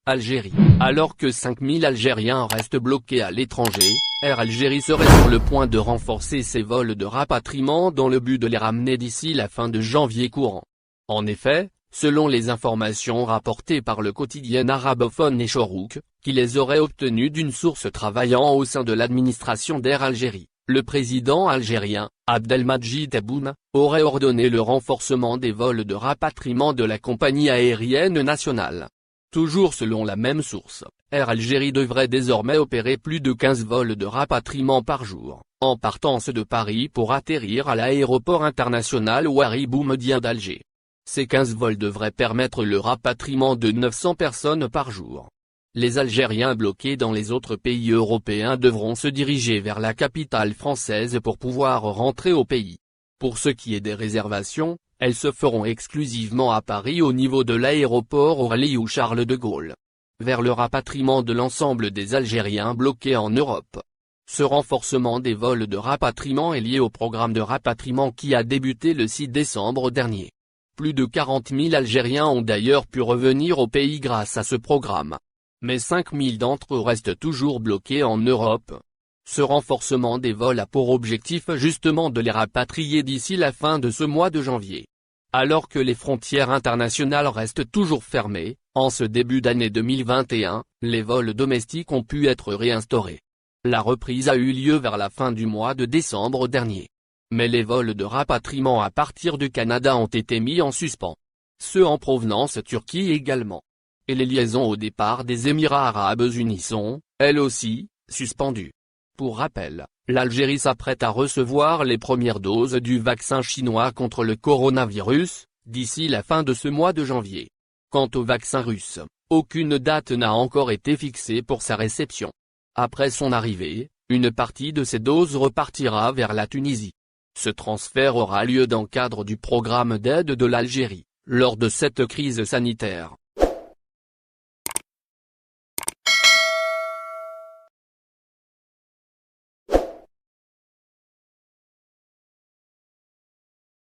Algérie. Alors que 5000 Algériens restent bloqués à l'étranger, Air Algérie serait sur le point de renforcer ses vols de rapatriement dans le but de les ramener d'ici la fin de janvier courant. En effet, selon les informations rapportées par le quotidien arabophone Chorouk, qui les aurait obtenues d'une source travaillant au sein de l'administration d'Air Algérie, le président algérien, Abdelmadjid Tebboune, aurait ordonné le renforcement des vols de rapatriement de la compagnie aérienne nationale. Toujours selon la même source, Air Algérie devrait désormais opérer plus de 15 vols de rapatriement par jour, en partance de Paris pour atterrir à l'aéroport international Ouari Boumediene d'Alger. Ces 15 vols devraient permettre le rapatriement de 900 personnes par jour. Les Algériens bloqués dans les autres pays européens devront se diriger vers la capitale française pour pouvoir rentrer au pays. Pour ce qui est des réservations, elles se feront exclusivement à Paris au niveau de l'aéroport Orly ou Charles de Gaulle. Vers le rapatriement de l'ensemble des Algériens bloqués en Europe. Ce renforcement des vols de rapatriement est lié au programme de rapatriement qui a débuté le 6 décembre dernier. Plus de 40 000 Algériens ont d'ailleurs pu revenir au pays grâce à ce programme. Mais 5 000 d'entre eux restent toujours bloqués en Europe. Ce renforcement des vols a pour objectif justement de les rapatrier d'ici la fin de ce mois de janvier. Alors que les frontières internationales restent toujours fermées, en ce début d'année 2021, les vols domestiques ont pu être réinstaurés. La reprise a eu lieu vers la fin du mois de décembre dernier. Mais les vols de rapatriement à partir du Canada ont été mis en suspens. Ceux en provenance Turquie également. Et les liaisons au départ des Émirats arabes unis sont, elles aussi, suspendues. Pour rappel, l'Algérie s'apprête à recevoir les premières doses du vaccin chinois contre le coronavirus, d'ici la fin de ce mois de janvier. Quant au vaccin russe, aucune date n'a encore été fixée pour sa réception. Après son arrivée, une partie de ces doses repartira vers la Tunisie. Ce transfert aura lieu dans le cadre du programme d'aide de l'Algérie, lors de cette crise sanitaire.